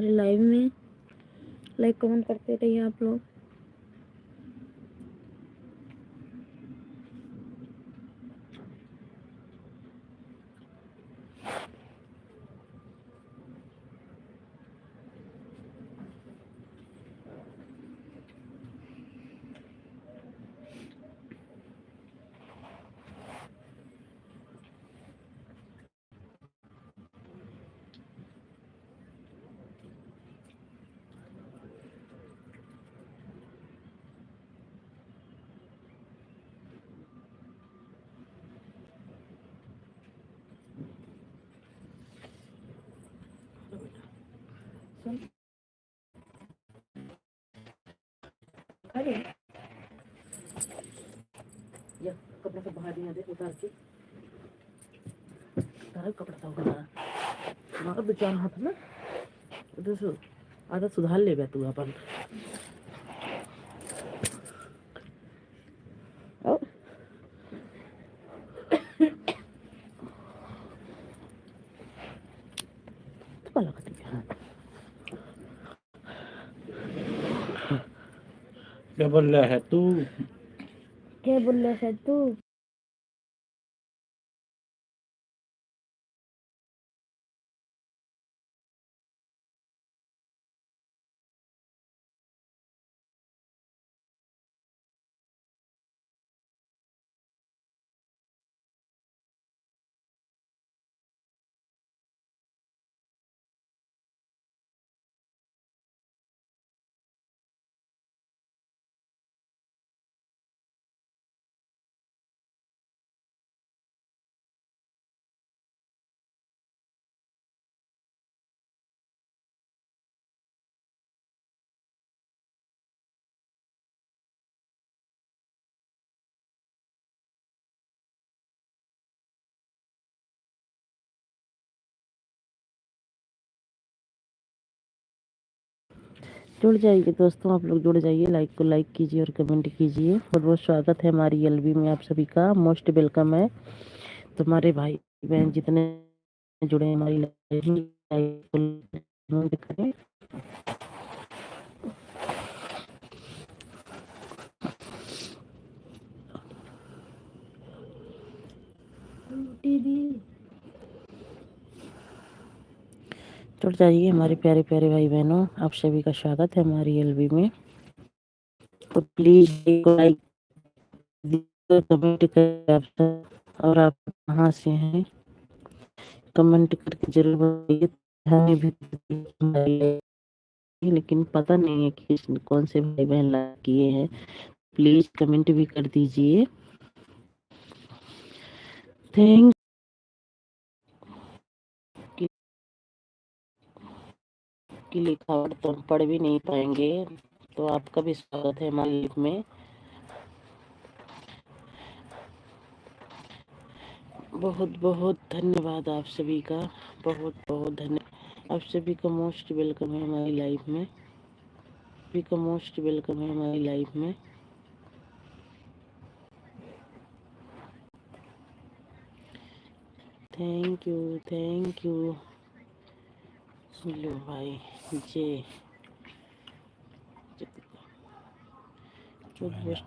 Live में like comment करते रहिए आप लोग। अरे या कपड़ा सब बाहर नहीं दे उतार के तारा कपड़ा था उतार हमारा बेचारा हाथ ना उधर से आधा सुधार ले गया तू अपन तो लगा क्या बोल रहा है तू? क्या बोल रहा है तू? जुड़ जाइए दोस्तों, आप लोग जुड़ जाइए, लाइक को लाइक कीजिए और कमेंट कीजिए। बहुत बहुत स्वागत है हमारी एलबी में, आप सभी का मोस्ट वेलकम है। तुम्हारे भाई बहन जितने जुड़े हैं हमारी लाइक को कमेंट करें। जुड़ जाइए हमारे प्यारे प्यारे भाई बहनों, आप सभी का स्वागत है हमारी एलबी में। तो प्लीज लाइक कमेंट करें आप सब, और आप कहाँ से हैं कमेंट करके जरूर बताइए। हमें भी लेकिन पता नहीं है कि कौन से भाई बहन लाइक किए हैं, प्लीज कमेंट भी कर दीजिए। थैंक की लिखावट तो हम पढ़ भी नहीं पाएंगे, तो आपका भी स्वागत है हमारे लिख में। बहुत बहुत धन्यवाद आप सभी का, बहुत बहुत धन्यवाद। आप सभी का मोस्ट वेलकम है हमारी लाइफ में, सभी का मोस्ट वेलकम है हमारी लाइफ में। Thank you, thank you. लो भाई जे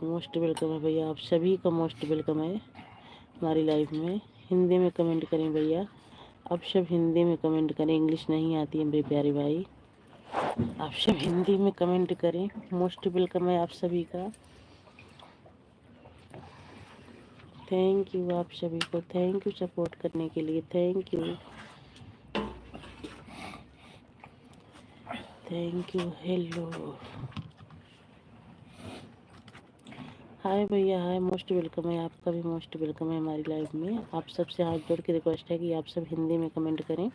मोस्ट वेलकम है भैया, आप सभी का मोस्ट वेलकम है हमारी लाइफ में। हिंदी में कमेंट करें भैया, आप सब हिंदी में कमेंट करें, इंग्लिश नहीं आती है मेरे प्यारे भाई। आप सब हिंदी में कमेंट करें, मोस्ट वेलकम है आप सभी का। थैंक यू आप सभी को, थैंक यू सपोर्ट करने के लिए, thank you, thank you. Hello hi भैया, हाय, मोस्ट वेलकम है, आपका भी मोस्ट वेलकम है हमारी लाइफ में। आप सबसे हाथ जोड़ के रिक्वेस्ट है कि आप सब हिंदी में कमेंट करें,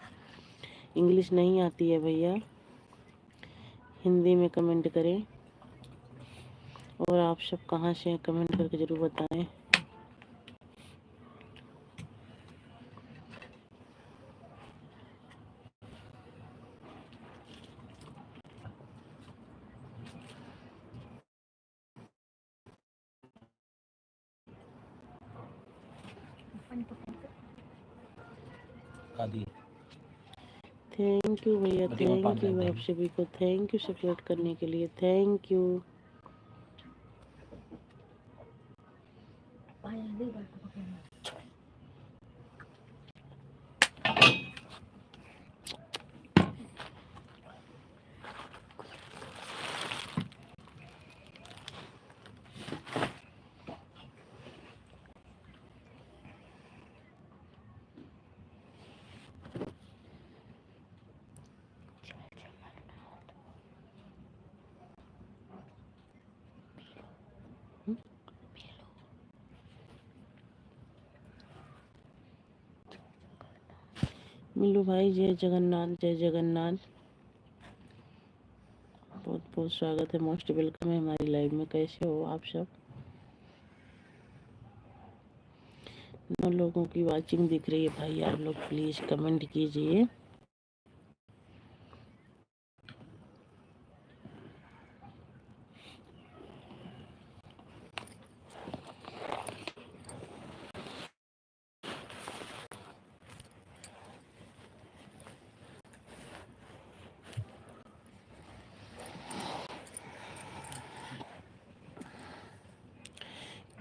इंग्लिश नहीं आती है भैया, हिंदी में कमेंट करें। और आप सब कहाँ से हैं कमेंट करके ज़रूर बताएं। थैंक यू भैया, बटी में थैंक 5 यू दे आप सभी को, थैंक यू सपोर्ट करने के लिए, थैंक यू। मिल्लू भाई जय जगन्नाथ, जय जगन्नाथ। बहुत बहुत स्वागत है, मोस्ट वेलकम है हमारी लाइव में। कैसे हो आप सब? 9 लोगों की वाचिंग दिख रही है भाई, आप लोग प्लीज कमेंट कीजिए।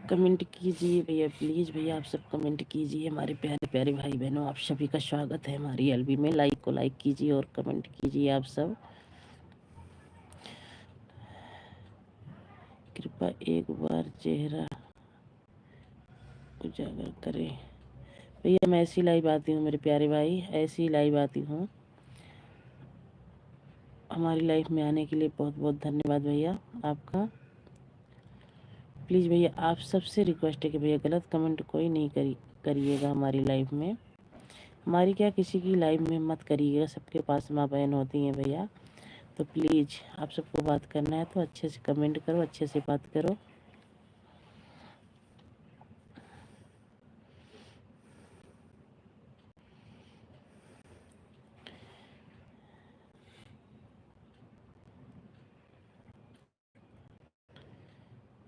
कमेंट कीजिए भैया, प्लीज भैया आप सब कमेंट कीजिए। हमारे प्यारे प्यारे भाई बहनों, आप सभी का स्वागत है हमारी एलबी में। लाइक को लाइक कीजिए और कमेंट कीजिए आप सब। कृपया एक बार चेहरा उजागर करें। भैया मैं ऐसी लाइव आती हूँ मेरे प्यारे भाई, ऐसी लाइव आती हूँ। हमारी लाइफ में आने के लिए बहुत बहुत धन्यवाद भैया आपका। प्लीज़ भैया आप सबसे रिक्वेस्ट है कि भैया गलत कमेंट कोई नहीं करिएगा हमारी लाइफ में। हमारी क्या किसी की लाइफ में मत करिएगा, सबके पास माँ बहन होती हैं भैया। तो प्लीज़ आप सबको बात करना है तो अच्छे से कमेंट करो, अच्छे से बात करो।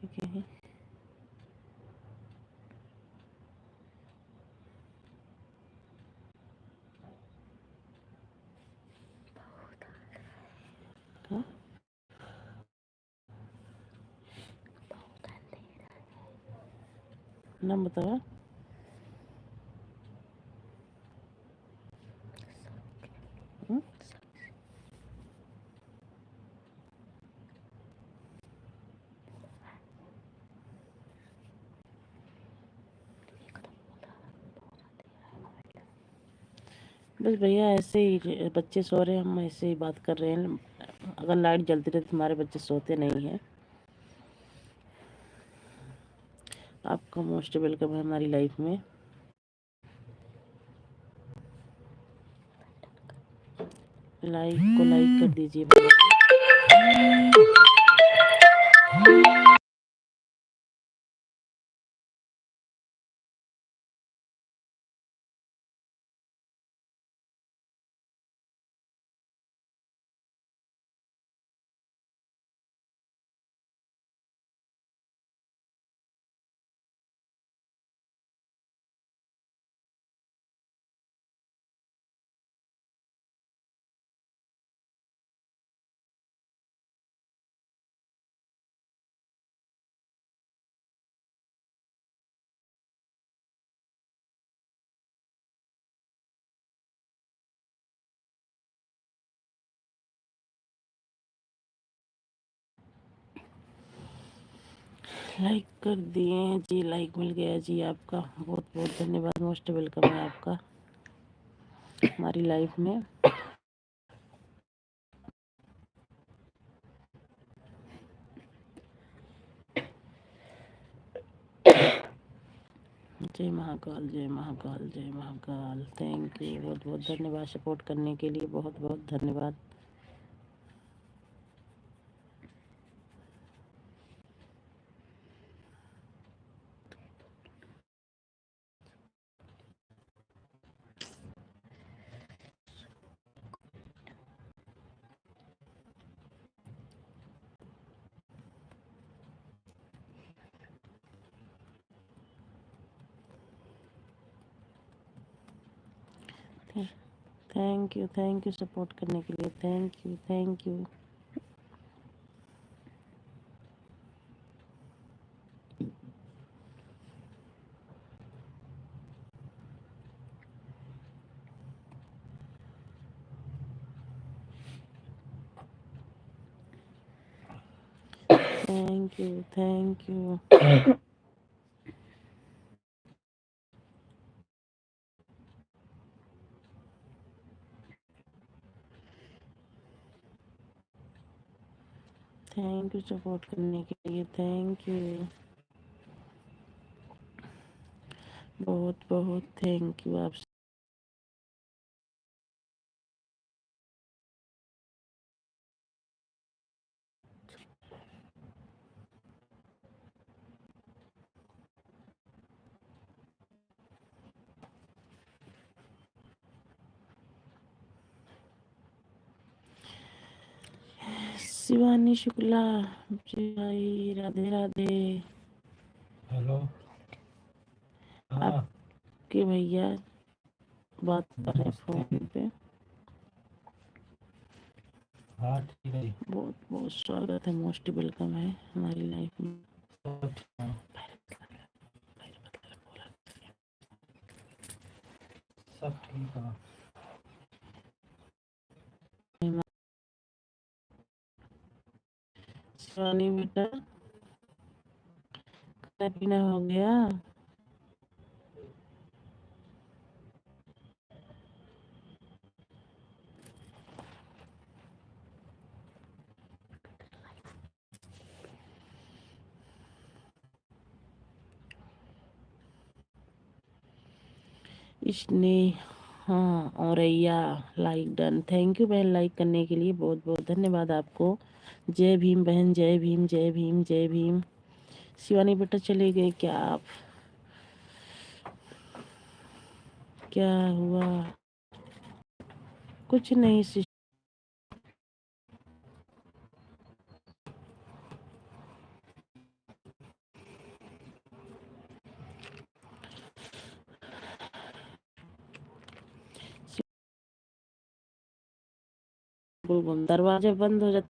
ठीक है। हाँ? नाम बताओ। हम्म? बस भैया ऐसे ही बच्चे सो रहे हैं, हम ऐसे ही बात कर रहे हैं। अगर लाइट जलती रहती हमारे बच्चे सोते नहीं हैं। आपका मोस्ट वेलकम है हमारी लाइफ में। लाइक को लाइक कर दीजिए भैया। लाइक कर दिए जी, लाइक मिल गया जी आपका। बहुत बहुत धन्यवाद, मोस्ट वेलकम है आपका हमारी लाइफ में। जय महाकाल, जय महाकाल, जय महाकाल। थैंक यू, बहुत बहुत धन्यवाद सपोर्ट करने के लिए, बहुत बहुत धन्यवाद। थैंक यू सपोर्ट करने के लिए, thank you thank you. Thank you thank you. Thank you support करने के लिए, थैंक यू, बहुत बहुत थैंक यू आप। शिवानी शुक्ला जी भाई, राधे राधे। हेलो। हाँ आपके भैया बात कर रहे नमस्ते। फोन पे। हाँ ठीक है जी। बहुत बहुत स्वागत है, मोस्ट वेलकम है हमारी लाइफ में। सब ठीक है। सब ठीक है। शिवानी बेटा, खाना पीना हो गया? इसने हाँ Auraiya like done, thank you बहन लाइक करने के लिए, बहुत बहुत धन्यवाद आपको। जय भीम बहन, जय भीम जय भीम जय भीम। शिवानी बेटा चले गए क्या आप? क्या हुआ? कुछ नहीं दरवाजा बंद हो जाता,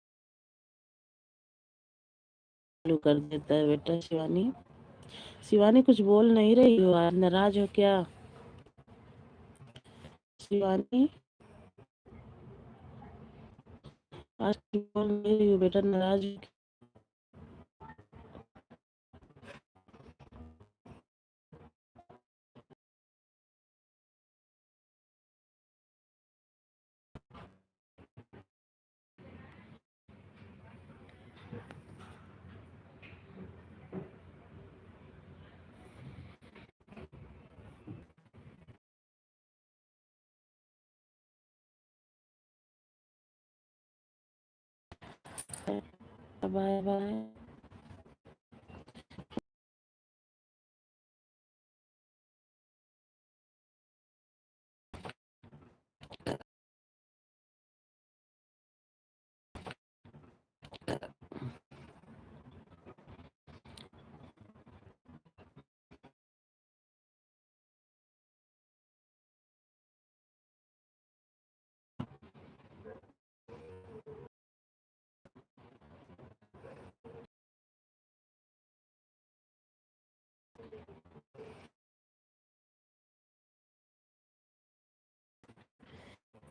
चालू कर देता है बेटा। शिवानी, शिवानी कुछ बोल नहीं रही हो आज, नाराज हो क्या? शिवानी आज कुछ बोल नहीं रही हो बेटा, नाराज हो क्या? Bye bye.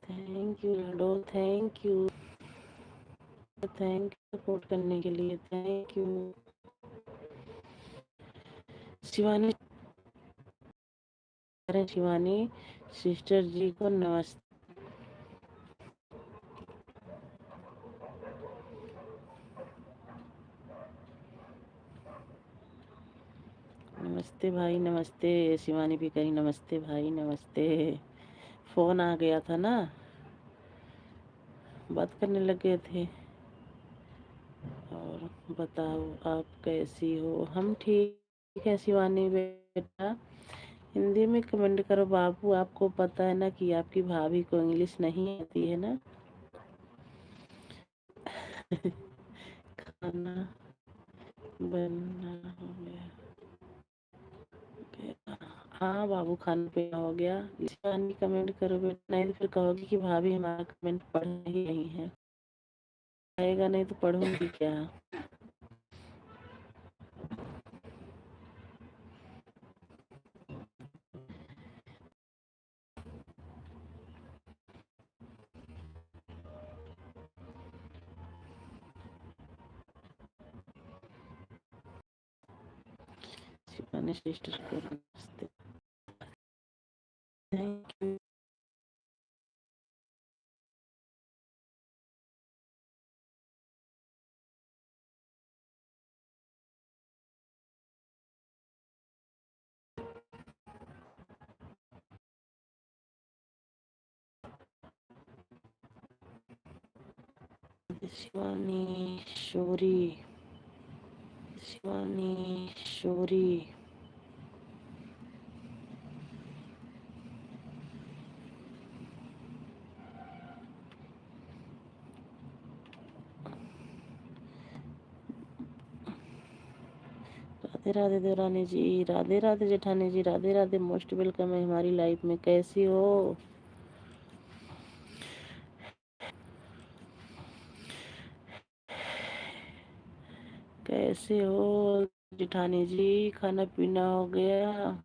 थैंक यू लाडो, thank you thank you support करने के लिए, थैंक यू। शिवानी, अरे शिवानी सिस्टर जी को नमस्ते। नमस्ते भाई नमस्ते। शिवानी भी कही नमस्ते भाई नमस्ते। फोन आ गया था ना, बात करने लगे थे। और बताओ आप कैसी हो? हम ठीक है शिवानी बेटा। हिंदी में कमेंट करो बाबू, आपको पता है ना कि आपकी भाभी को इंग्लिश नहीं आती है ना। खाना बनना हो गया? हाँ बाबू, खाना पीना हो गया। शिवानी कमेंट करो बेटा, नहीं तो फिर कहोगी कि भाभी हमारा कमेंट पढ़ ही नहीं है। आएगा नहीं तो पढ़ूंगी क्या। शिवानी सिस्टर को नमस्ते, थैंक यू। शिवानी शोरी, शिवानी शोरी। राधे राधे देवरानी जी, राधे राधे जेठानी जी, राधे राधे, मोस्ट वेलकम है हमारी लाइफ में। कैसी हो, कैसे हो जेठानी जी, खाना पीना हो गया।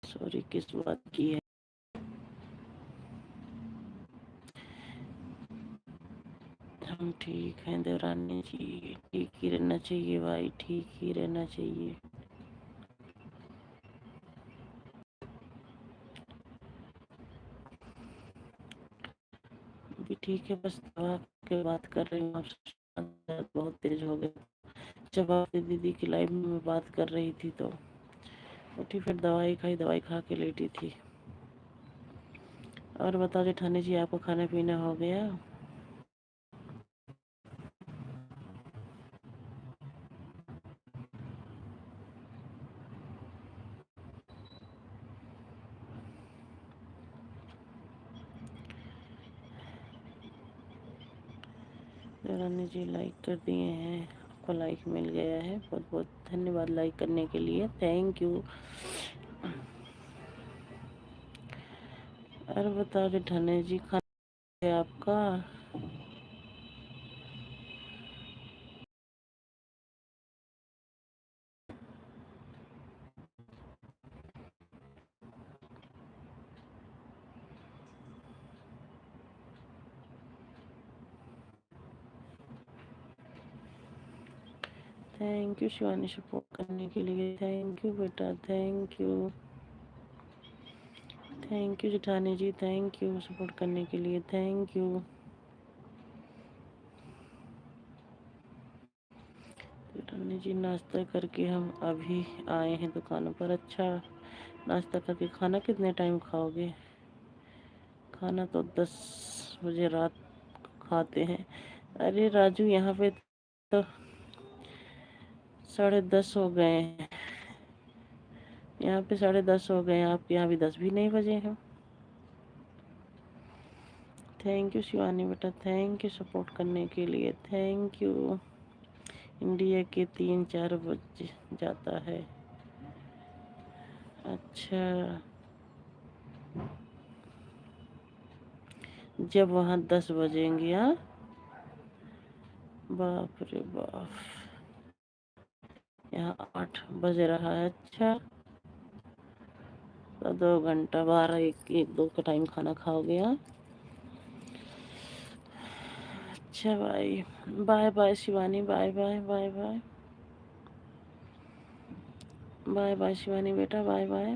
सॉरी, किस बात की है। हम ठीक हैं देवरानी जी, ठीक ही रहना चाहिए भाई, ठीक ही रहना चाहिए। भी ठीक है, बस दवा के बात कर रही हूँ आपसे। दर्द बहुत तेज हो गया। जब आपकी दीदी की लाइव में मैं बात कर रही थी तो उठी, फिर दवाई खाई, दवाई खा के लेटी थी। और बताओ जेठानी जी, आपका खाना पीना हो गया। रानी जी लाइक कर दिए हैं, आपको लाइक मिल गया है, बहुत बहुत धन्यवाद लाइक करने के लिए, थैंक यू। और बताओ जेठानी जी, खाना है आपका। थैंक यू शिवानी, सपोर्ट करने के लिए, थैंक यू बेटा, थैंक यू। थैंक यू जेठानी जी, थैंक यू सपोर्ट करने के लिए, थैंक यू। जेठानी जी, नाश्ता करके हम अभी आए हैं दुकानों पर। अच्छा, नाश्ता करके खाना कितने टाइम खाओगे। खाना तो 10 बजे रात खाते हैं। अरे राजू, यहाँ पे तो 10:30 हो गए हैं। यहाँ पे 10:30 हो गए हैं, आपके यहाँ भी 10 भी नहीं बजे हैं। थैंक यू शिवानी बेटा, थैंक यू सपोर्ट करने के लिए, थैंक यू। इंडिया के 3-4 बज जाता है। अच्छा, जब वहाँ 10 बजेंगे। हाँ, बाप रे बाप, यहाँ 8 बज रहा है। अच्छा, तो 2 घंटा, 12, 1, 2 का टाइम खाना खाओगे। हाँ, अच्छा भाई, bye bye Shivani, bye bye, bye bye, bye bye Shivani बेटा, बाय बाय,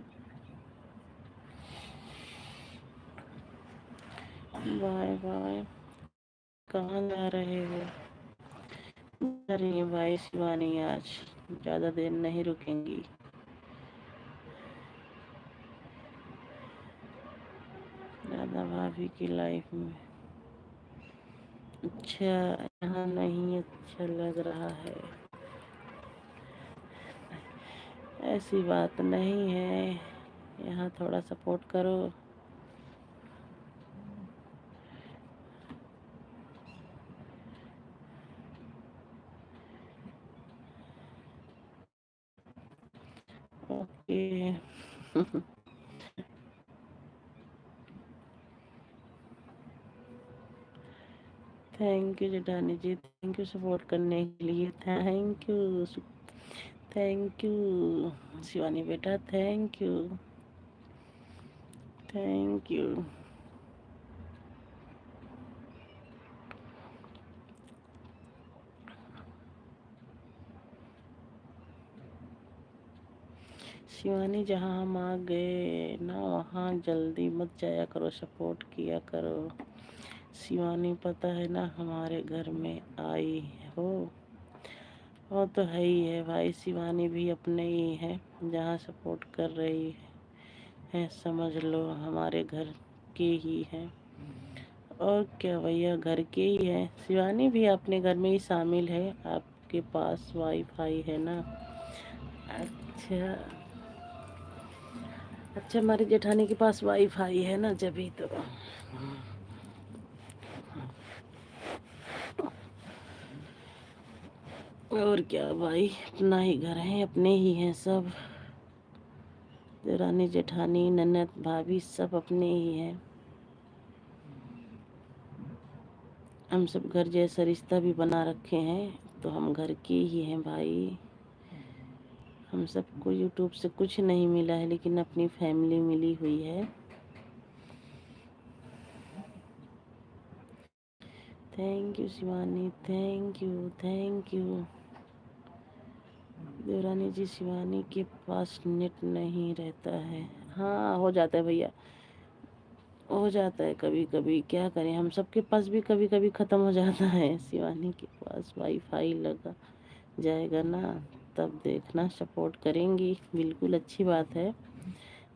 बाय बाय। कहाँ जा रहे हो। जा रही है भाई शिवानी, आज ज़्यादा देर नहीं रुकेंगी। दादा भाभी की लाइफ में। अच्छा, यहाँ नहीं अच्छा लग रहा है। ऐसी बात नहीं है, यहाँ थोड़ा सपोर्ट करो। ओके। थैंक यू जेठानी जी, थैंक यू सपोर्ट करने के लिए, thank you. Thank you Shivani बेटा, thank you, thank you. Shivani जहाँ हम आ गए ना वहाँ जल्दी मत जाया करो, सपोर्ट किया करो। शिवानी पता है ना हमारे घर में आई हो। वो तो है ही है भाई, शिवानी भी अपने ही है, जहाँ सपोर्ट कर रही है समझ लो हमारे घर के ही है। और क्या भैया, घर के ही है। शिवानी भी अपने घर में ही शामिल है। आपके पास वाईफाई है ना? अच्छा अच्छा, हमारी जेठानी के पास वाईफाई है ना, जभी तो। और क्या भाई, अपना ही घर है, अपने ही हैं सब। देवरानी जेठानी ननद भाभी सब अपने ही हैं। हम सब घर जैसा रिश्ता भी बना रखे हैं, तो हम घर के ही हैं भाई। हम सबको यूट्यूब से कुछ नहीं मिला है, लेकिन अपनी फैमिली मिली हुई है। Thank you Shivani, thank you, thank you. देवरानी जी शिवानी के पास नेट नहीं रहता है। हाँ हो जाता है भैया, हो जाता है कभी कभी, क्या करें, हम सबके पास भी कभी कभी ख़त्म हो जाता है। शिवानी के पास वाईफाई लगा जाएगा ना, तब देखना सपोर्ट करेंगी। बिल्कुल अच्छी बात है,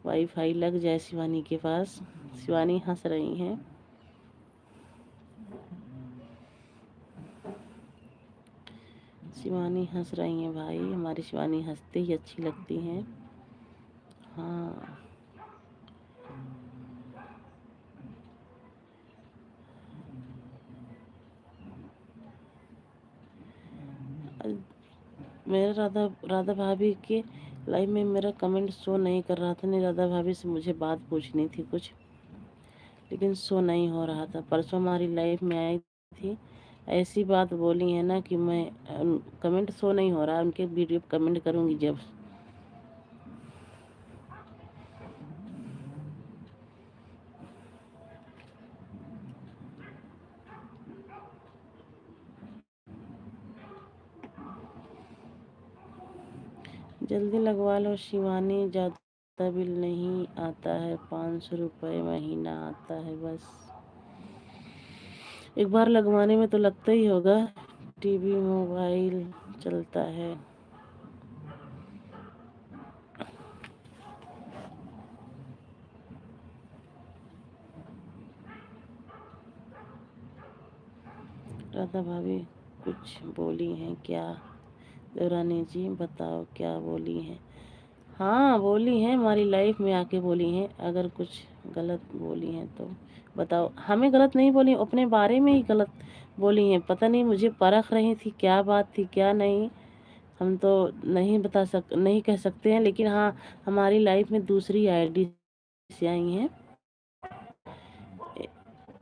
वाईफाई लग जाए शिवानी के पास। शिवानी हंस रही हैं। शिवानी हंस रही हैं भाई, हमारी शिवानी हंसते ही अच्छी लगती हैं। हाँ मेरा राधा राधा भाभी के लाइव में मेरा कमेंट शो नहीं कर रहा था। नहीं, राधा भाभी से मुझे बात पूछनी थी कुछ, लेकिन शो नहीं हो रहा था। परसों हमारी लाइफ में आई थी, ऐसी बात बोली है ना कि मैं कमेंट शो नहीं हो रहा, उनके वीडियो कमेंट करूंगी जब। जल्दी लगवा लो शिवानी, ज़्यादा बिल नहीं आता है, 500 रुपये महीना आता है बस। एक बार लगवाने में तो लगता ही होगा, टीवी मोबाइल चलता है। राधा भाभी कुछ बोली हैं क्या? देवरानी जी बताओ क्या बोली हैं? हाँ बोली हैं, हमारी लाइफ में आके बोली हैं। अगर कुछ गलत बोली हैं तो बताओ। हमें गलत नहीं बोली, अपने बारे में ही गलत बोली हैं। पता नहीं मुझे परख रही थी क्या बात थी क्या नहीं, हम तो नहीं कह सकते हैं। लेकिन हाँ, हमारी लाइफ में दूसरी आईडी से आई हैं।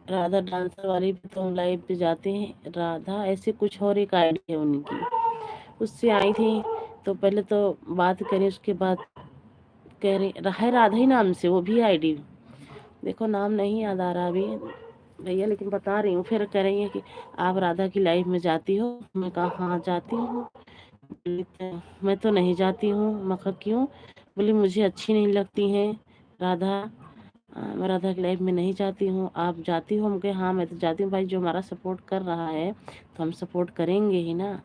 राधा डांसर वाली भी तो हम लाइव पे जाते हैं, राधा ऐसे कुछ और एक आईडी है उनकी, उससे आई थी। तो पहले तो बात करी, उसके बाद कह रही है राधा ही नाम से वो भी आईडी। देखो नाम नहीं याद आ रहा अभी भैया, लेकिन बता रही हूँ। फिर कह रही है कि आप राधा की लाइफ में जाती हो? मैं कहा हाँ जाती हूँ। मैं तो नहीं जाती हूँ। मैं कहा क्यों? बोली मुझे अच्छी नहीं लगती हैं राधा, मैं राधा की लाइफ में नहीं जाती हूँ। आप जाती हो? हम कहे हाँ मैं तो जाती हूँ भाई, जो हमारा सपोर्ट कर रहा है तो हम सपोर्ट करेंगे ही ना,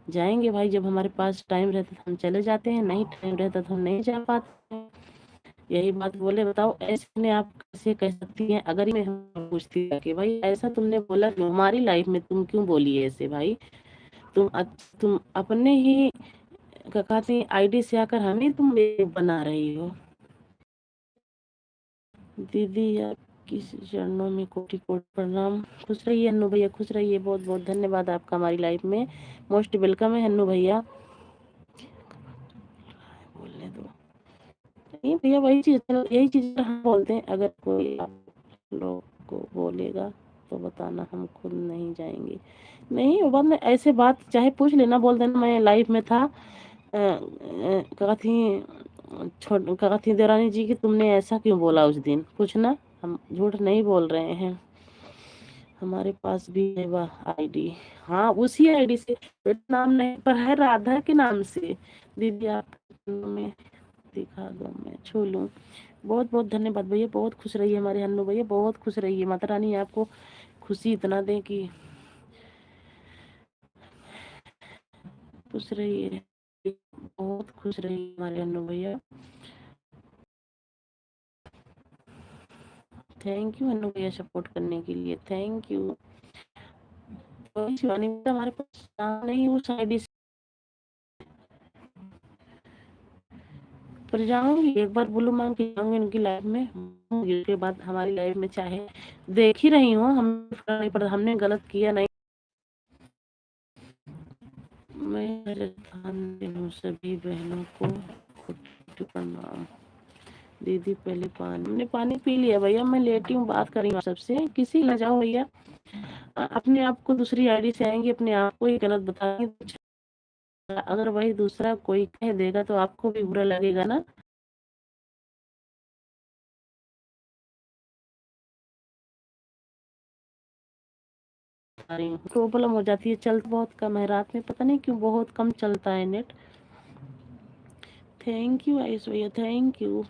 जाएंगे भाई। जब हमारे पास टाइम रहता तो हम चले जाते हैं, नहीं टाइम रहता तो हम नहीं जा पाते हैं। यही बात बोले। बताओ ऐसे आप कैसे कह सकती हैं? अगर मैं पूछती कि भाई ऐसा तुमने बोला क्यों, हमारी लाइफ में तुम क्यों बोली ऐसे भाई? तुम अपने ही कहती आईडी से आकर हमें तुम बेवकूफ बना रही हो। दीदी आपकी चरणों में कोटि कोटि प्रणाम। खुश रहिए हन्नू भैया, खुश रहिए। बहुत बहुत धन्यवाद आपका हमारी लाइफ में। मोस्ट वेलकम है हन्नू भैया। बोलने दो। नहीं भैया, वही चीज, यही चीज हम बोलते हैं। अगर कोई आप लोग को बोलेगा तो बताना, हम खुद नहीं जाएंगे। नहीं, वो बात में ऐसे बात चाहे पूछ लेना, बोल देना मैं लाइफ में था। कहा थी देवरानी जी कि तुमने ऐसा क्यों बोला उस दिन, पूछना। हम झूठ नहीं बोल रहे हैं। हमारे पास भी है वह आईडी। हाँ, उसी आईडी से, नाम नहीं पर है, राधा के नाम से। दीदी आप में दिखा दो, मैं छू लूं। बहुत बहुत धन्यवाद भैया, बहुत खुश रहिए हमारे हन्नू भैया, बहुत खुश रहिए। माता रानी आपको खुशी इतना दे कि खुश रहिए, बहुत खुश रहिए हमारे हन्नू भैया। थैंक यू हन्नू भैया सपोर्ट करने के लिए, थैंक यू। शिवानी हमारे पास नाम नहीं उस आईडी से, पर जाऊंगी एक बार ब्लू मांग के जाऊंगी उनकी लाइफ में। उसके बाद हमारी लाइफ में चाहे देख ही रही हूँ, हम फर्क नहीं पड़ता, हमने गलत किया नहीं। मैं राजस्थान हूँ, सभी बहनों को प्रणाम। दीदी पहले पानी, हमने पानी पी लिया भैया, मैं लेटी हूँ, बात कर रही हूँ सबसे। किसी न जाओ भैया, अपने आप को दूसरी आईडी से आएंगे, अपने आप को ही गलत बताएंगे। अगर वही दूसरा कोई कह देगा तो आपको भी बुरा लगेगा ना। प्रॉब्लम हो जाती है, चलता बहुत कम है, रात में पता नहीं क्यों बहुत कम चलता है नेट। थैंक यू आयुष भैया, थैंक यू,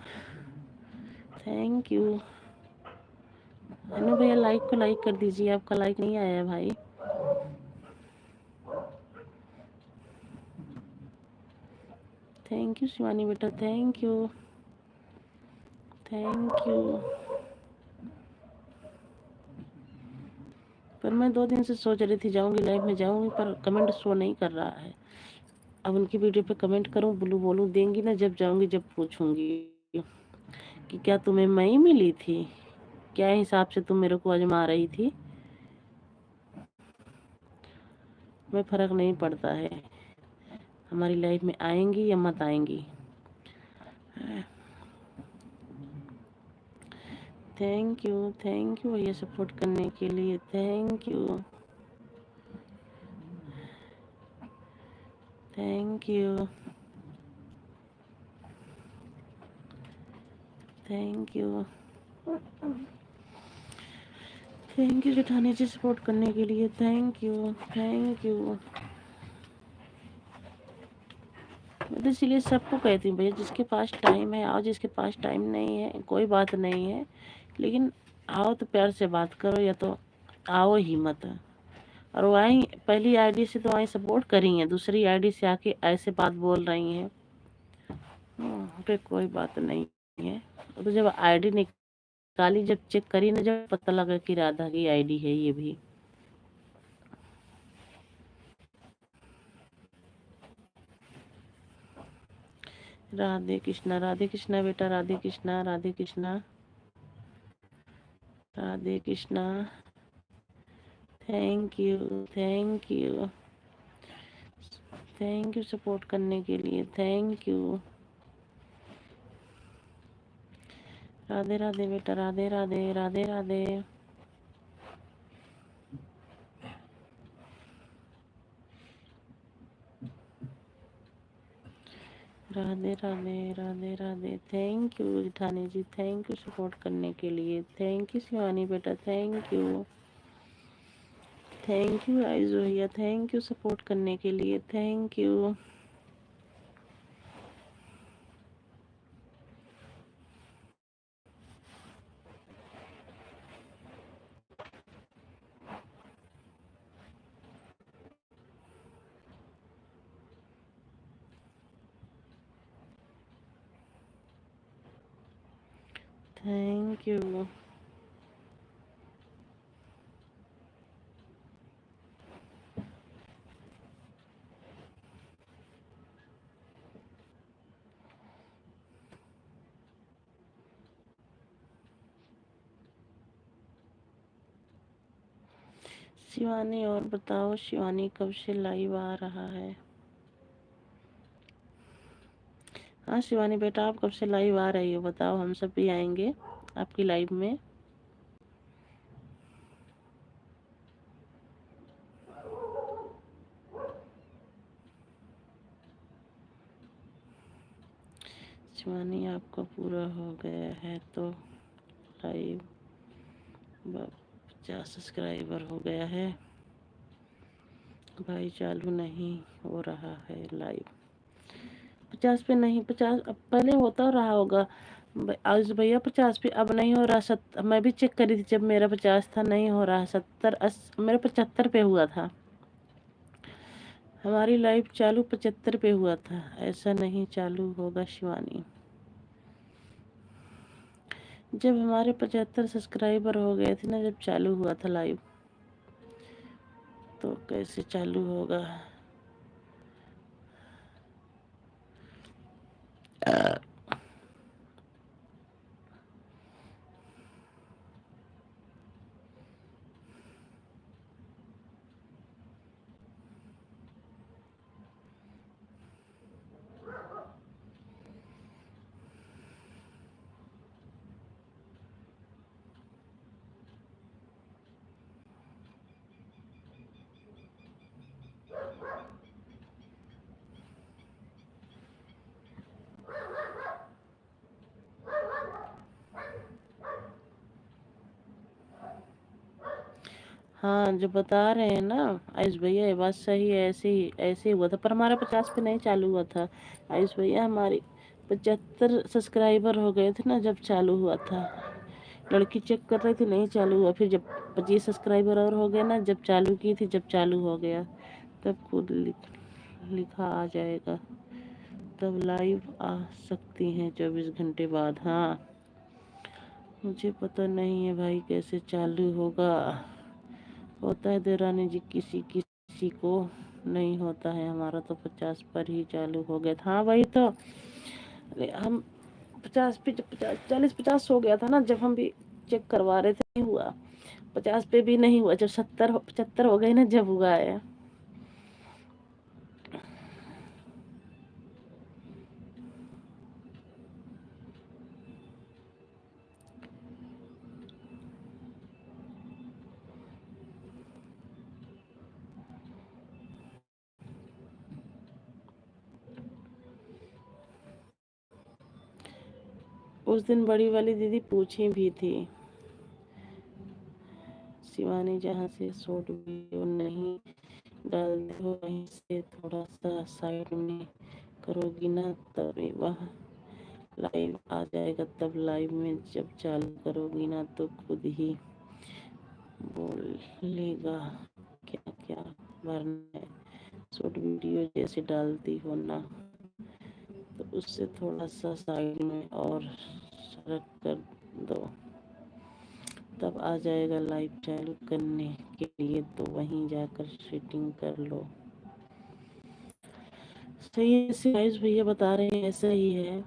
थैंक यू। अनु भैया लाइक को लाइक कर दीजिए, आपका लाइक नहीं आया है भाई। थैंक यू शिवानी बेटा, थैंक यू, थैंक यू। पर मैं 2 दिन से सोच रही थी जाऊंगी लाइव में, जाऊंगी, पर कमेंट शो नहीं कर रहा है। अब उनकी वीडियो पे कमेंट करूं, ब्लू बोलूं, देंगी ना जब जाऊंगी, जब पूछूंगी कि क्या तुम्हें मई मिली थी, क्या हिसाब से तुम मेरे को आजमा रही थी। में फर्क नहीं पड़ता है, हमारी लाइफ में आएंगी या मत आएंगी। थैंक यू भैया सपोर्ट करने के लिए, thank you, thank you, thank you, thank you जेठानी जी सपोर्ट करने के लिए, थैंक यू, थैंक यू। मैं तो इसीलिए सबको कहती हूँ भैया, जिसके पास टाइम है आओ, जिसके पास टाइम नहीं है कोई बात नहीं है, लेकिन आओ तो प्यार से बात करो, या तो आओ ही मत। और वो आई पहली आईडी से तो आई सपोर्ट करी है, दूसरी आईडी से आके ऐसे बात बोल रही हैं। पे कोई बात नहीं है। तो जब आईडी निकाली, जब चेक करी ना, जब पता लगा कि राधा की आईडी है ये भी। राधे कृष्णा बेटा, Radhe Krishna, Radhe Krishna, Radhe Krishna. Thank you, thank you, thank you support करने के लिए, थैंक यू। राधे राधे बेटा, राधे राधे, राधे राधे। राधे राधे, राधे राधे। थैंक यू जेठानी जी, थैंक यू सपोर्ट करने के लिए, थैंक यू शिवानी बेटा, थैंक यू, थैंक यू आइजो भैया, थैंक यू सपोर्ट करने के लिए, thank you, thank you. Shivani और बताओ, शिवानी कब से लाइव आ रहा है? हाँ शिवानी बेटा, आप कब से लाइव आ रही हो बताओ, हम सब भी आएंगे आपकी लाइव में। शिवानी आपका पूरा हो गया है तो लाइव 50 सब्सक्राइबर हो गया है भाई, चालू नहीं हो रहा है लाइव। 50 पे नहीं, 50 अब पहले होता रहा होगा आज भैया, 50 पे अब नहीं हो रहा। मैं भी चेक करी थी जब मेरा 50 था, नहीं हो रहा। 70 मेरा 75 पे हुआ था, हमारी लाइव चालू 75 पे हुआ था। ऐसा नहीं चालू होगा शिवानी, जब हमारे 75 सब्सक्राइबर हो गए थे ना, जब चालू हुआ था लाइव, तो कैसे चालू होगा? हाँ जो बता रहे हैं ना आयुष भैया, ये बात सही है। ऐसे ही हुआ था, पर हमारा 50 पे नहीं चालू हुआ था आयुष भैया। हमारी 75 सब्सक्राइबर हो गए थे ना जब चालू हुआ था। लड़की चेक कर रही थी, नहीं चालू हुआ। फिर जब 25 सब्सक्राइबर और हो गया ना, जब चालू की थी, जब चालू हो गया, तब खुद लिखा आ जाएगा, तब लाइव आ सकती हैं 24 घंटे बाद। हाँ मुझे पता नहीं है भाई कैसे चालू होगा। होता है देवरानी जी, किसी किसी को नहीं होता है। हमारा तो 50 पर ही चालू हो गया था। हाँ वही तो, हम 50 पे, जब 40-50 हो गया था ना, जब हम भी चेक करवा रहे थे, नहीं हुआ। 50 पे भी नहीं हुआ, जब 70-75 हो गए ना, जब हुआ है। उस दिन बड़ी वाली दीदी पूछी भी थी, शिवानी जहाँ से शॉर्ट वीडियो नहीं डालते हो वहीं से थोड़ा सा साइड में करोगी ना, तभी वह लाइव आ जाएगा। तब लाइव में जब चालू करोगी ना, तो खुद ही बोलेगा क्या क्या भरना है। शॉर्ट वीडियो जैसे डालती हो ना, तो उससे थोड़ा सा साइड में और सरक कर दो, तब आ जाएगा लाइव चालू करने के लिए। तो वहीं जाकर सेटिंग कर लो। सही है, गाइस भैया बता रहे हैं, ऐसा ही है।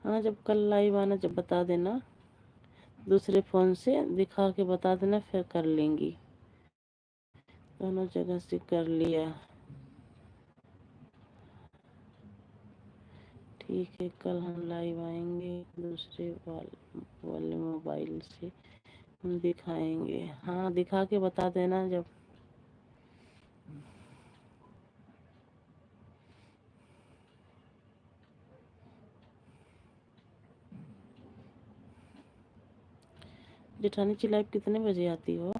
हाँ जब कल लाइव आना, जब बता देना, दूसरे फ़ोन से दिखा के बता देना, फिर कर लेंगी। दोनों जगह से कर लिया, ठीक है। कल हम लाइव आएंगे, दूसरे वाले मोबाइल से हम दिखाएंगे। हाँ दिखा के बता देना जब। जेठानी जी लाइव कितने बजे आती हो?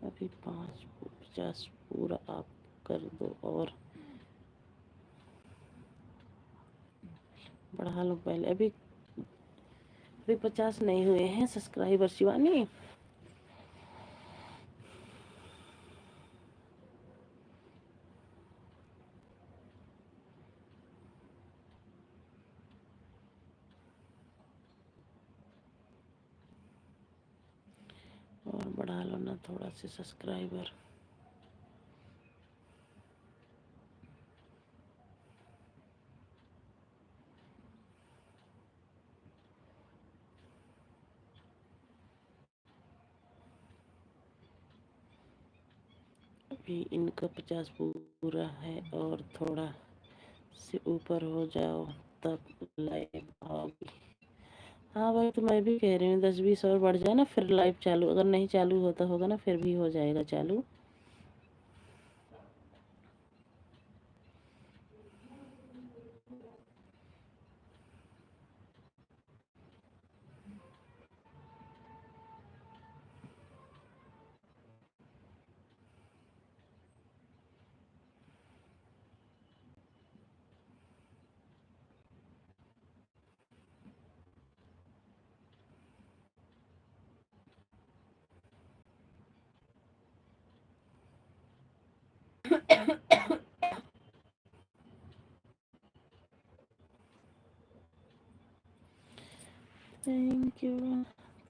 अभी 5:50 पूरा आप कर दो और बढ़ा लो पहले। अभी अभी 50 नहीं हुए हैं सब्सक्राइबर शिवानी। और बढ़ा लो ना थोड़ा से सब्सक्राइबर। अभी इनका 50 पूरा है और थोड़ा से ऊपर हो जाओ तब लाइव आओगी। हाँ भाई, तो मैं भी कह रही हूँ 10-20 और बढ़ जाए ना फिर लाइव चालू। अगर नहीं चालू होता होगा ना फिर भी हो जाएगा चालू।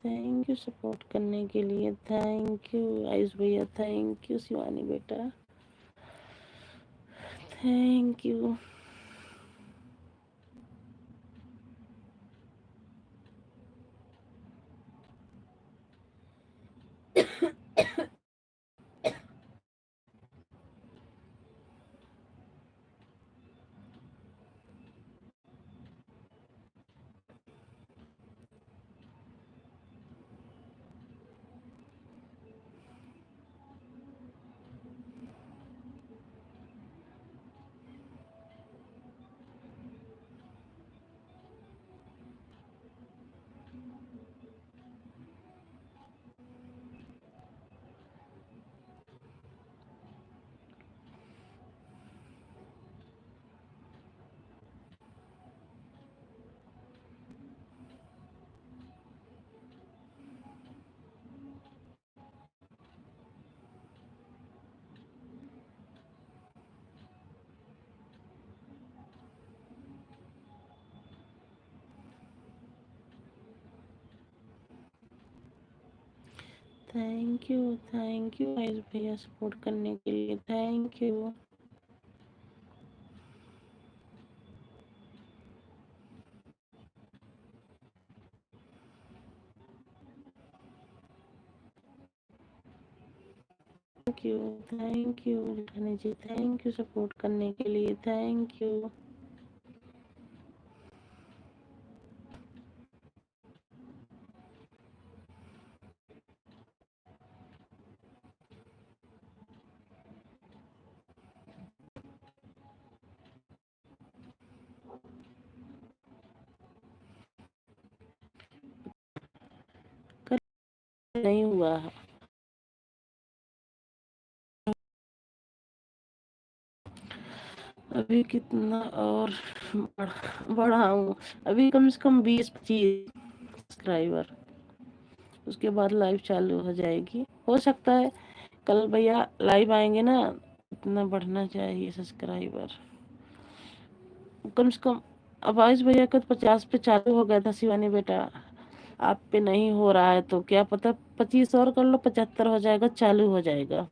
थैंक यू सपोर्ट करने के लिए। थैंक यू आयुष भैया। थैंक यू शिवानी बेटा। Thank you. Thank you Ayush भैया सपोर्ट करने के लिए। Thank you. थैंक यू जेठानी जी। थैंक यू सपोर्ट करने के लिए। Thank you. कल नहीं हुआ। अभी कितना और बढ़ाऊं। अभी कम से कम 20-25 सब्सक्राइबर। उसके बाद लाइव चालू हो जाएगी। हो सकता है कल भैया लाइव आएंगे ना, इतना बढ़ना चाहिए सब्सक्राइबर कम से कम। अब आयुष भैया का तो 50 पे चालू हो गया था शिवानी बेटा। आप पे नहीं हो रहा है तो क्या पता 25 और कर लो, 75 हो जाएगा, चालू हो जाएगा।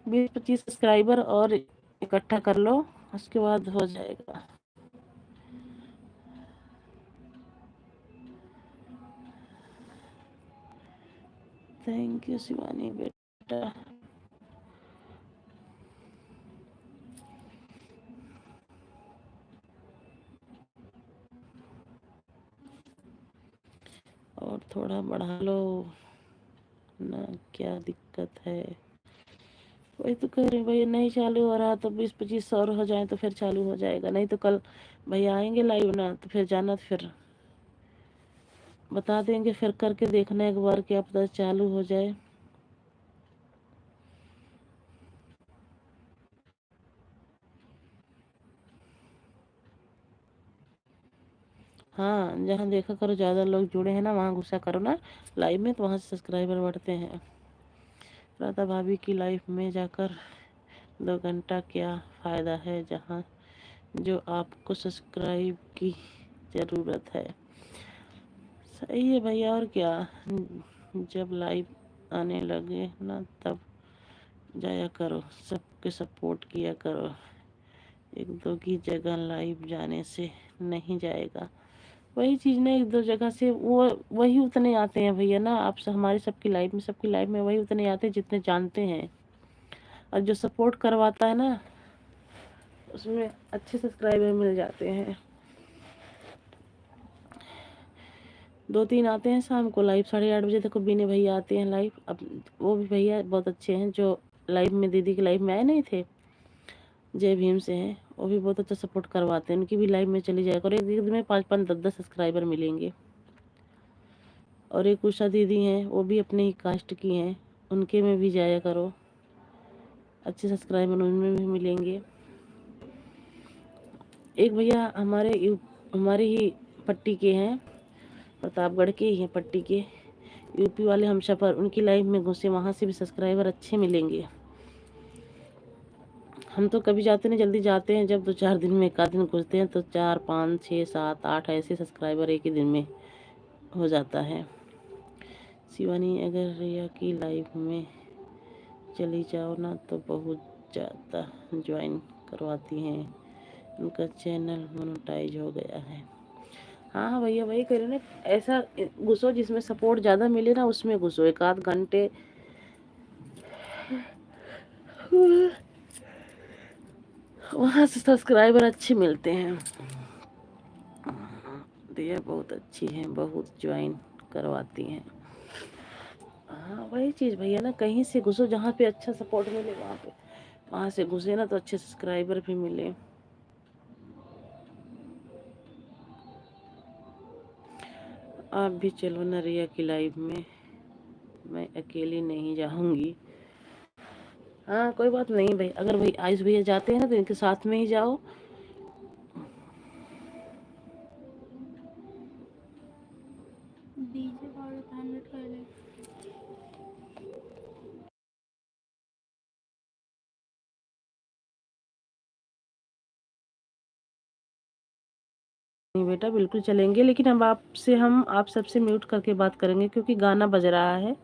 20-25 सब्सक्राइबर और इकट्ठा कर लो, उसके बाद हो जाएगा। थैंक यू शिवानी बेटा। और थोड़ा बढ़ा लो ना, क्या दिक्कत है। वही तो कह रही हूँ भैया, नहीं चालू हो रहा तो 20-25 और हो जाए तो फिर चालू हो जाएगा। नहीं तो कल भैया आएंगे लाइव ना तो फिर जाना, तो फिर बता देंगे, फिर करके देखना एक बार, क्या पता चालू हो जाए। हाँ, जहाँ देखा करो ज़्यादा लोग जुड़े हैं ना, वहाँ घुसा करो ना लाइव में, तो वहाँ से सब्सक्राइबर बढ़ते हैं। राधा भाभी की लाइव में जाकर 2 घंटा क्या फ़ायदा है, जहाँ जो आपको सब्सक्राइब की ज़रूरत है। सही है भैया, और क्या। जब लाइव आने लगे ना तब जाया करो, सबके सपोर्ट किया करो। 1-2 की जगह लाइव जाने से नहीं जाएगा। वही चीज़ ना, 1-2 जगह से वो वही उतने आते हैं भैया ना। आप हमारे सबकी लाइफ में वही उतने आते हैं जितने जानते हैं। और जो सपोर्ट करवाता है ना, उसमें अच्छे सब्सक्राइबर मिल जाते हैं। 2-3 आते हैं शाम को लाइव, 8:30 बजे देखो बीने भैया आते हैं लाइव। अब वो भी भैया बहुत अच्छे हैं, जो लाइव में दीदी के लाइव में आए नहीं थे, जय भीम से हैं। वो भी बहुत अच्छा सपोर्ट करवाते हैं। उनकी भी लाइव में चली जाएगा और एक दिन में 5-5 10-10 सब्सक्राइबर मिलेंगे। और एक उषा दीदी हैं, वो भी अपने ही कास्ट की हैं, उनके में भी जाया करो, अच्छे सब्सक्राइबर उनमें भी मिलेंगे। एक भैया हमारे ही पट्टी के हैं, प्रतापगढ़ के ही हैं पट्टी के, यूपी वाले हमशफर, उनकी लाइव में घुसे, वहाँ से भी सब्सक्राइबर अच्छे मिलेंगे। हम तो कभी जाते नहीं, जल्दी जाते हैं जब 2-4 दिन में, 1 आध दिन घुसते हैं तो 4 5 6 7 8 ऐसे सब्सक्राइबर एक ही दिन में हो जाता है। शिवानी, अगर रिया की लाइव में चली जाओ ना तो बहुत ज़्यादा ज्वाइन करवाती हैं, उनका चैनल मोनेटाइज हो गया है। हाँ हाँ भैया, वही कह रहे ना, ऐसा घुसो जिसमें सपोर्ट ज़्यादा मिले ना, उसमें घुसो। 1 आध घंटे वहाँ से सब्सक्राइबर अच्छे मिलते हैं। दिया बहुत अच्छी हैं, बहुत ज्वाइन करवाती हैं। हाँ वही चीज़ भैया ना, कहीं से घुसो जहाँ पे अच्छा सपोर्ट मिले, वहाँ से घुसे ना तो अच्छे सब्सक्राइबर भी मिले। आप भी चलो ना रिया की लाइव में, मैं अकेली नहीं जाऊंगी। हाँ कोई बात नहीं भाई, अगर भाई आयुष भैया जाते हैं ना तो इनके साथ में ही जाओ। डीजे वाले टाइम कर ले। नहीं बेटा, बिल्कुल चलेंगे, लेकिन अब आप सबसे म्यूट करके बात करेंगे, क्योंकि गाना बज रहा है,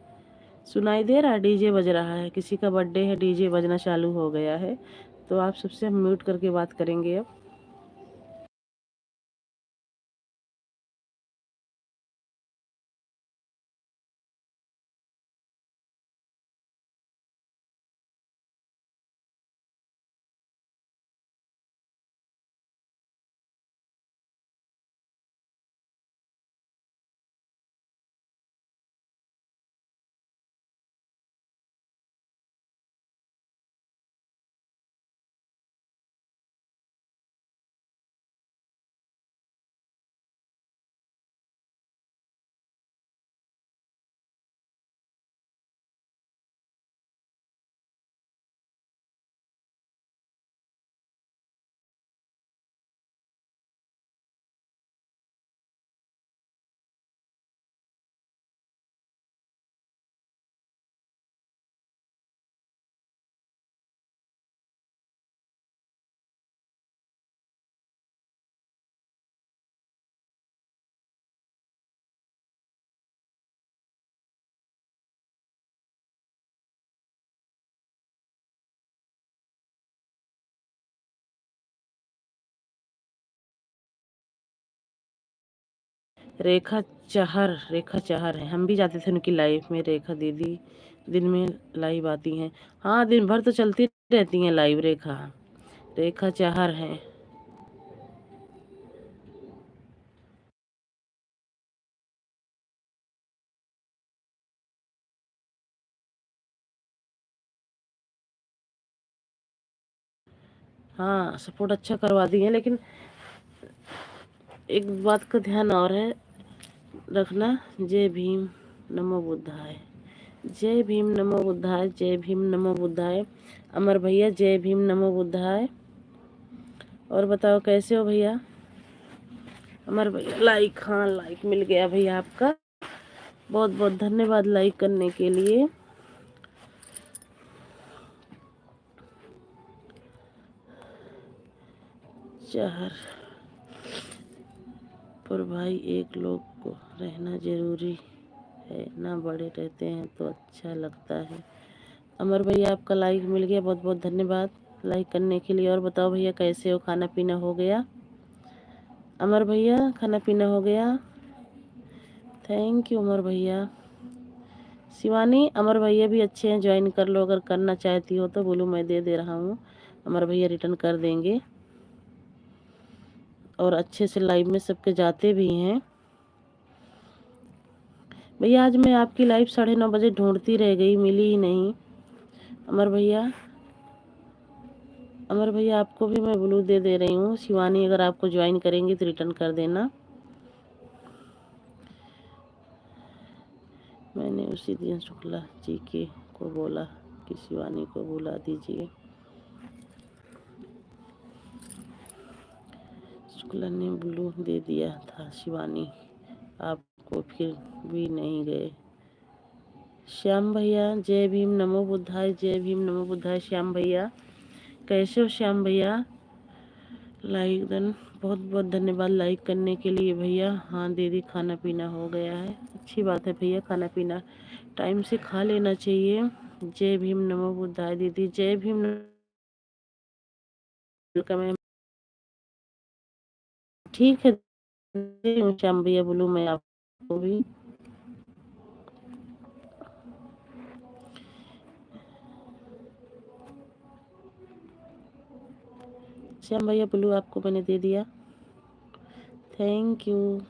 सुनाई दे रहा है, डीजे बज रहा है, किसी का बर्थडे है, डीजे बजना चालू हो गया है, तो आप सबसे हम म्यूट करके बात करेंगे अब। रेखा चाहर है, हम भी जाते थे उनकी लाइफ में। रेखा दीदी दिन में लाइव आती हैं। हाँ दिन भर तो चलती रहती हैं लाइव। रेखा चाहर हैं। हाँ सपोर्ट अच्छा करवा दी है, लेकिन एक बात का ध्यान और है रखना, जय भीम नमो बुद्धाय, जय भीम नमो बुद्धाय, जय भीम नमो बुद्धाय। अमर भैया जय भीम नमो बुद्धाय। और बताओ कैसे हो भैया? अमर भैया लाइक, हाँ लाइक मिल गया भैया आपका, बहुत बहुत धन्यवाद लाइक करने के लिए। चार पर भाई एक लोग को रहना जरूरी है ना, बड़े रहते हैं तो अच्छा लगता है। अमर भैया आपका लाइक मिल गया, बहुत बहुत धन्यवाद लाइक करने के लिए। और बताओ भैया कैसे हो, खाना पीना हो गया? अमर भैया खाना पीना हो गया? थैंक यू अमर भैया। शिवानी अमर भैया भी अच्छे हैं, ज्वाइन कर लो अगर करना चाहती हो तो, बोलो मैं दे रहा हूँ, अमर भैया रिटर्न कर देंगे और अच्छे से लाइव में सबके जाते भी हैं। भैया आज मैं आपकी लाइव 9:30 ढूंढती रह गई, मिली ही नहीं। अमर भैया, अमर भैया आपको भी मैं ब्लू दे रही हूँ। शिवानी अगर आपको ज्वाइन करेंगे तो रिटर्न कर देना। मैंने उसी दिन शुक्ला जी के को बोला कि शिवानी को बुला दीजिए। शुक्ला ने ब्लू दे दिया था, शिवानी आपको फिर भी नहीं गए। श्याम भैया जय भीम नमो बुद्धाय, जय भीम नमो बुद्धाय। श्याम भैया कैसे हो? श्याम भैया लाइक डन, बहुत बहुत धन्यवाद लाइक करने के लिए भैया। हाँ दीदी खाना पीना हो गया है, अच्छी बात है भैया, खाना पीना टाइम से खा लेना चाहिए। जय भीम नमो बुद्धाय दीदी, जय भीम। वेलकम। ठीक है श्याम भैया, बोलूँ मैं आपको भी। श्याम भैया ब्लू आपको मैंने दे दिया, thank you.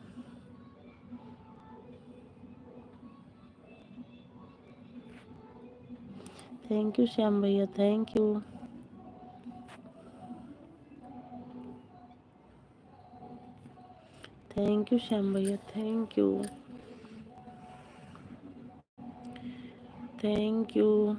Thank you Shyam भैया, thank you. Thank you Shyam भैया, thank you, thank you.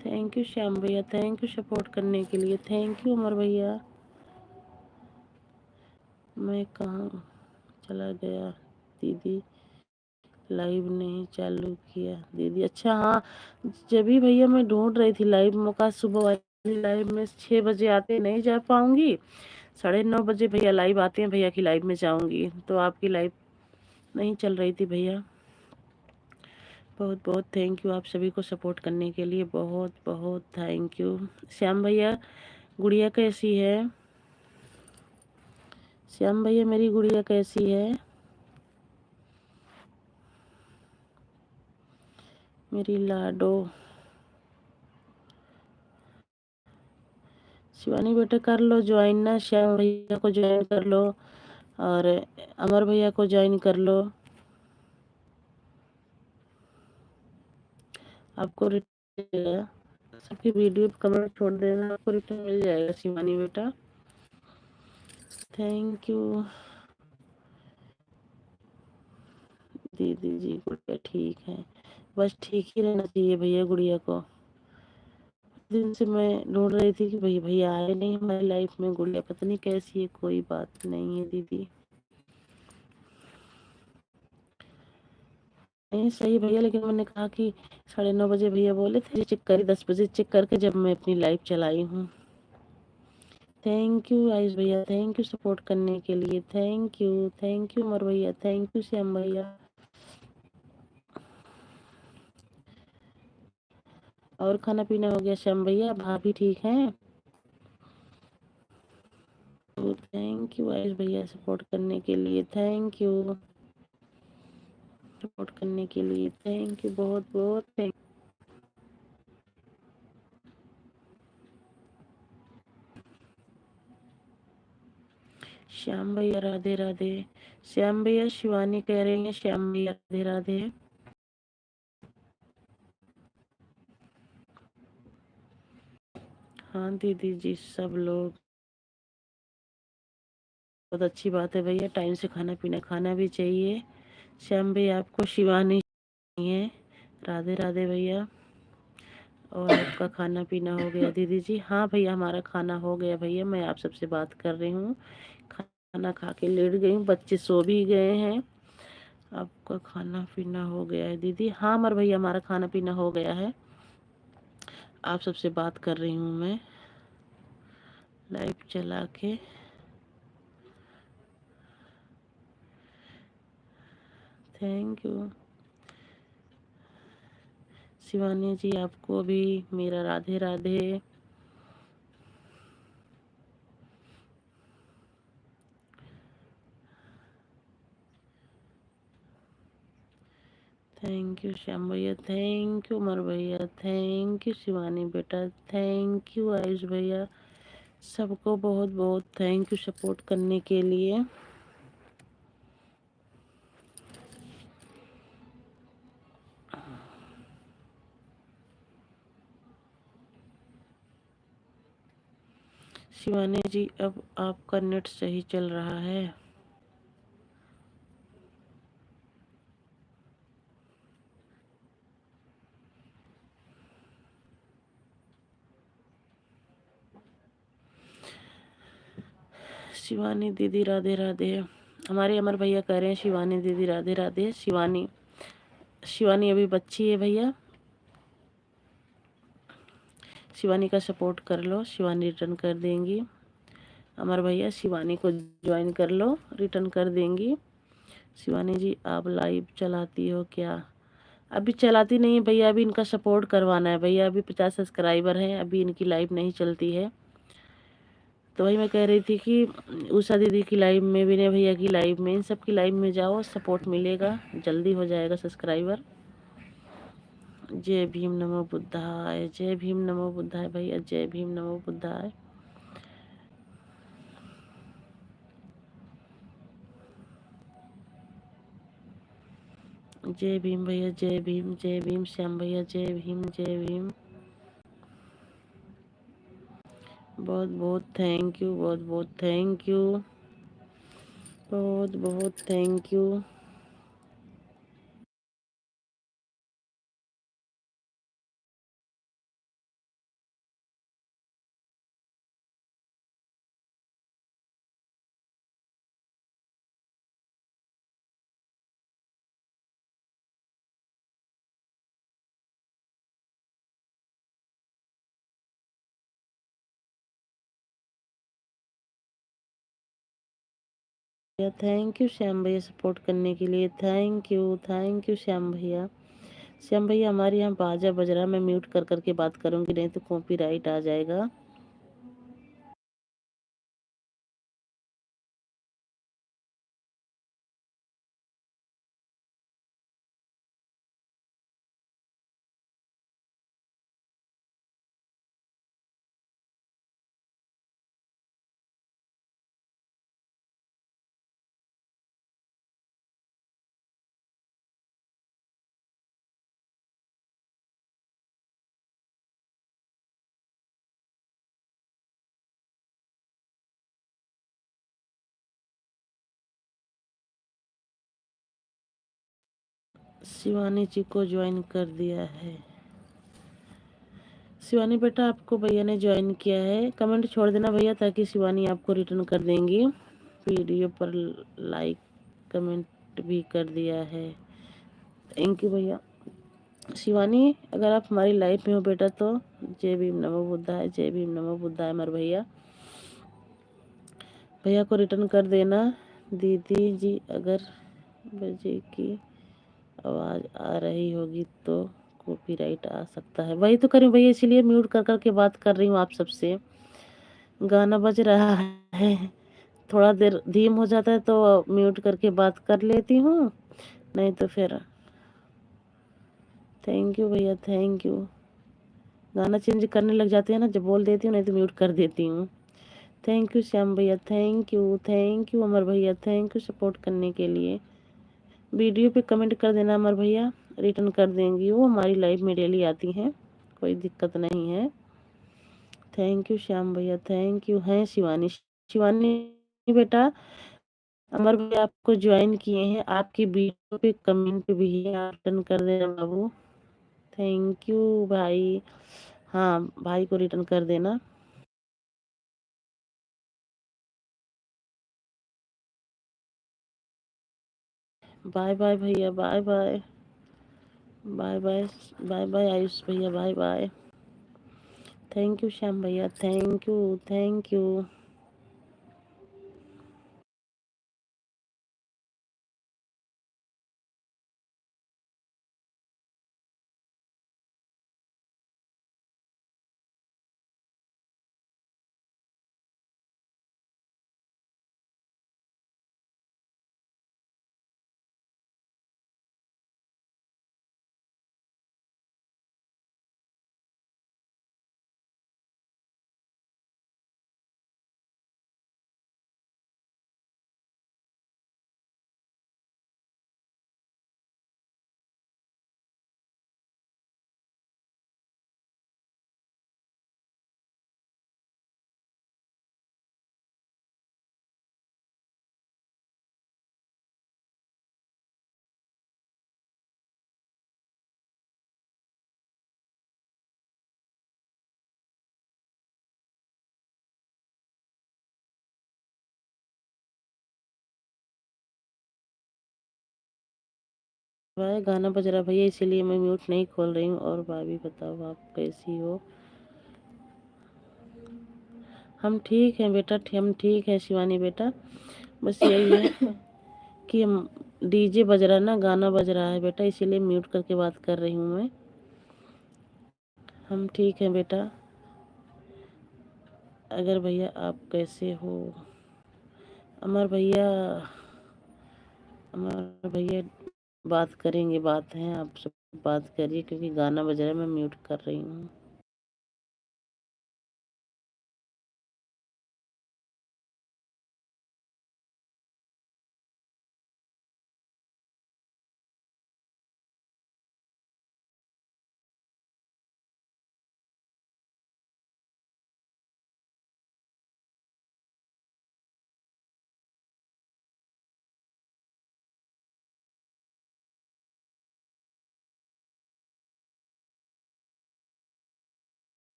Thank you Shyam भैया, थैंक यू सपोर्ट करने के लिए, थैंक यू अमर भैया। मैं कहाँ चला गया दीदी, लाइव नहीं चालू किया दीदी? अच्छा हाँ, जब भी भैया मैं ढूंढ रही थी लाइव मौका, सुबह वाली लाइव में 6 बजे आते नहीं जा पाऊंगी, 9:30 भैया लाइव आते हैं, भैया की लाइव में जाऊंगी, तो आपकी लाइव नहीं चल रही थी भैया। बहुत बहुत थैंक यू आप सभी को सपोर्ट करने के लिए, बहुत बहुत थैंक यू। श्याम भैया गुड़िया कैसी है? श्याम भैया मेरी गुड़िया कैसी है? मेरी लाडो। शिवानी बेटा कर लो ज्वाइन ना, श्याम भैया को ज्वाइन कर लो और अमर भैया को ज्वाइन कर लो। आपको रिटर्न सबकी वीडियो कमेंट छोड़ देना, आपको रिटर्न मिल जाएगा शिवानी बेटा, थैंक यू। दीदी जी गुड़िया ठीक है, बस ठीक ही रहना चाहिए भैया गुड़िया को। दिन से मैं ढूंढ रही थी कि भैया भैया आए नहीं हमारी लाइफ में, गुड़िया पता नहीं कैसी है, कोई बात नहीं है दीदी। नहीं सही भैया, लेकिन मैंने कहा कि 9:30 भैया बोले थे चेक करी, 10 बजे चेक करके जब मैं अपनी लाइव चलाई हूँ। थैंक यू आयुष भैया, थैंक यू सपोर्ट करने के लिए, थैंक यू अमर भैया, थैंक यू श्याम भैया। और खाना पीना हो गया श्याम भैया? भाभी ठीक हैं? तो थैंक यू आयुष भैया सपोर्ट करने के लिए, थैंक यू सपोर्ट करने के लिए, थैंक यू बहुत बहुत थैंक। श्याम भैया राधे राधे। श्याम भैया शिवानी कह रहे हैं श्याम भैया राधे राधे। हाँ दीदी जी सब लोग, बहुत अच्छी बात है भैया, टाइम से खाना पीना खाना भी चाहिए। श्याम भैया आपको शिवानी चाहिए, राधे राधे भैया। और आपका खाना पीना हो गया दीदी जी? हाँ भैया, हमारा खाना हो गया भैया, मैं आप सबसे बात कर रही हूँ। खाना खा के लेट गई हूँ, बच्चे सो भी गए हैं। आपका खाना पीना हो गया है दीदी? हाँ अमर भैया, हमारा खाना पीना हो गया है, आप सबसे बात कर रही हूँ मैं लाइव चला के। थैंक यू शिवानी जी, आपको भी मेरा राधे राधे। थैंक यू श्याम भैया, थैंक यू उमर भैया, थैंक यू शिवानी बेटा, थैंक यू आयुष भैया, सबको बहुत बहुत थैंक यू सपोर्ट करने के लिए। शिवानी जी, अब आपका नेट सही चल रहा है? शिवानी दीदी राधे राधे। हमारे अमर भैया कह रहे हैं शिवानी दीदी राधे राधे। शिवानी शिवानी अभी बच्ची है भैया, शिवानी का सपोर्ट कर लो, शिवानी रिटर्न कर देंगी। अमर भैया शिवानी को ज्वाइन कर लो, रिटर्न कर देंगी। शिवानी जी, आप लाइव चलाती हो क्या? अभी चलाती नहीं है भैया, अभी इनका सपोर्ट करवाना है भैया, अभी 50 सब्सक्राइबर हैं, अभी इनकी लाइव नहीं चलती है। तो वही मैं कह रही थी कि उषा दीदी की लाइव में, विनय भैया की लाइव में, इन सब की लाइव में जाओ, सपोर्ट मिलेगा, जल्दी हो जाएगा सब्सक्राइबर। जय भीम नमो बुद्धाय, जय भीम नमो बुद्धाय भैया, जय भीम नमो बुद्धाय। जय भीम भैया, जय भीम, जय भीम श्याम भैया, जय भीम, जय भीम। बहुत बहुत थैंक यू, बहुत बहुत थैंक यू, बहुत बहुत thank you. Thank you Shyam भैया सपोर्ट करने के लिए, थैंक यू श्याम भैया। श्याम भैया, हमारे यहाँ बाजा बज रहा है, मैं म्यूट कर करके बात करूंगी, नहीं तो कॉपीराइट आ जाएगा। शिवानी जी को ज्वाइन कर दिया है। शिवानी बेटा, आपको भैया ने ज्वाइन किया है, कमेंट छोड़ देना भैया, ताकि शिवानी आपको रिटर्न कर देंगी। वीडियो पर लाइक कमेंट भी कर दिया है, थैंक यू भैया। शिवानी, अगर आप हमारी लाइफ में हो बेटा तो जय भीम नमो बुद्धाय, जय भीम नमो बुद्धाय। मर भैया, भैया को रिटर्न कर देना। दीदी जी, अगर बजे की आवाज़ आ रही होगी तो कॉपीराइट आ सकता है। वही तो करूँ भैया, इसीलिए म्यूट कर करके बात कर रही हूँ आप सबसे। गाना बज रहा है, थोड़ा देर धीम हो जाता है तो म्यूट करके बात कर लेती हूँ, नहीं तो फिर। थैंक यू भैया, थैंक यू। गाना चेंज करने लग जाते हैं ना, जब बोल देती हूँ, नहीं तो म्यूट कर देती हूँ। थैंक यू श्याम भैया, थैंक यू अमर भैया, थैंक यू सपोर्ट करने के लिए। वीडियो पे कमेंट कर देना अमर भैया, रिटर्न कर देंगी, वो हमारी लाइव में डेली आती हैं, कोई दिक्कत नहीं है। थैंक यू श्याम भैया, थैंक यू। हैं शिवानी, शिवानी बेटा, अमर भैया आपको ज्वाइन किए हैं, आपकी वीडियो पे कमेंट भी है, आप रिटर्न कर देना बाबू। थैंक यू भाई। हाँ भाई को रिटर्न कर देना। बाय बाय भैया, bye bye. Bye bye. Bye bye Ayush भैया, bye bye. Thank you Shyam भैया, थैंक यू, थैंक यू। भाई गाना बज रहा भैया, इसीलिए मैं म्यूट नहीं खोल रही हूँ। और भाभी बताओ आप कैसी हो? हम ठीक हैं बेटा, हम ठीक हैं शिवानी बेटा। बस यही है कि हम डीजे बज रहा है ना, गाना बज रहा है बेटा, इसीलिए म्यूट करके बात कर रही हूँ मैं। हम ठीक हैं बेटा। अगर भैया आप कैसे हो? अमर भैया, अमर भैया बात करेंगे, बात है, आप सब बात करिए क्योंकि गाना बज रहा है, मैं म्यूट कर रही हूँ।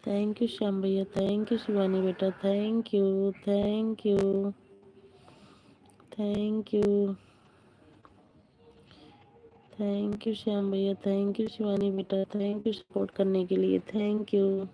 थैंक यू श्याम भैया, थैंक यू शिवानी बेटा, thank you, thank you, thank you, thank you Shyam भैया, थैंक यू शिवानी बेटा, थैंक यू सपोर्ट करने के लिए, थैंक यू।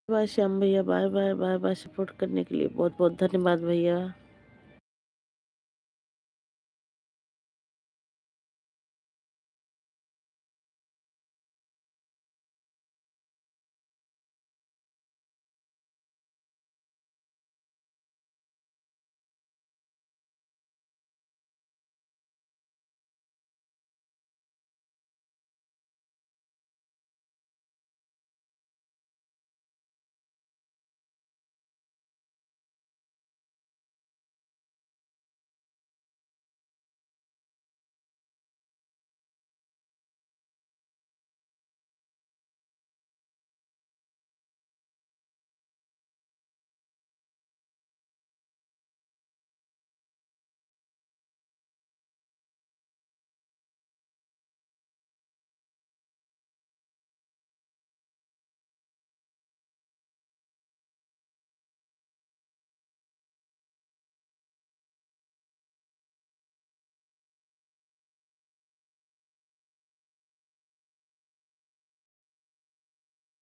बाय श्याम भैया, bye bye, bye bye. Support करने के लिए बहुत बहुत धन्यवाद भैया।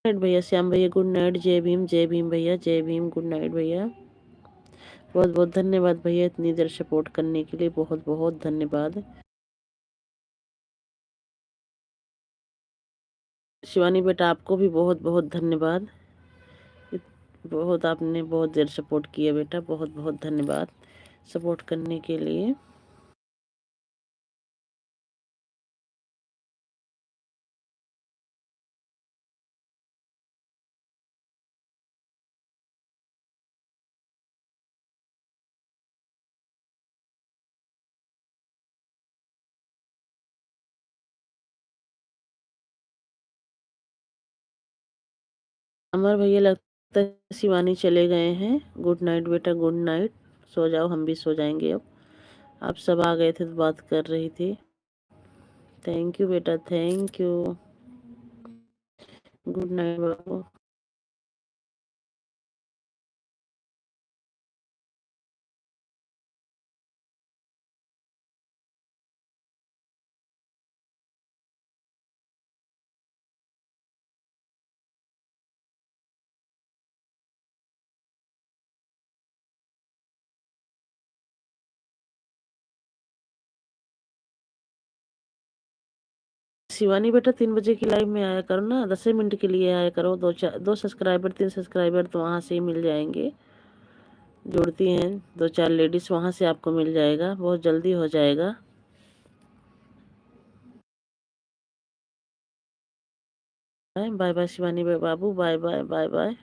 नाइट भैया, श्याम भैया गुड नाइट। जय भीम भैया, जय भीम, गुड नाइट भैया। बहुत बहुत धन्यवाद भैया इतनी देर सपोर्ट करने के लिए, बहुत बहुत धन्यवाद। शिवानी बेटा आपको भी बहुत बहुत धन्यवाद, बहुत आपने बहुत देर सपोर्ट किया बेटा, बहुत बहुत धन्यवाद सपोर्ट करने के लिए। अमर भैया लगता है शिवानी चले गए हैं। गुड नाइट बेटा, गुड नाइट, सो जाओ, हम भी सो जाएंगे अब। आप सब आ गए थे तो बात कर रही थी। थैंक यू बेटा, थैंक यू। गुड नाइट बाबू। शिवानी बेटा 3 बजे की लाइव में आया करो ना, 10 मिनट के लिए आया करो। दो सब्सक्राइबर 3 सब्सक्राइबर तो वहाँ से ही मिल जाएंगे। जुड़ती हैं 2 4 लेडीज, वहाँ से आपको मिल जाएगा, बहुत जल्दी हो जाएगा। बाय बाय शिवानी बाबू, बाय बाय बाय बाय।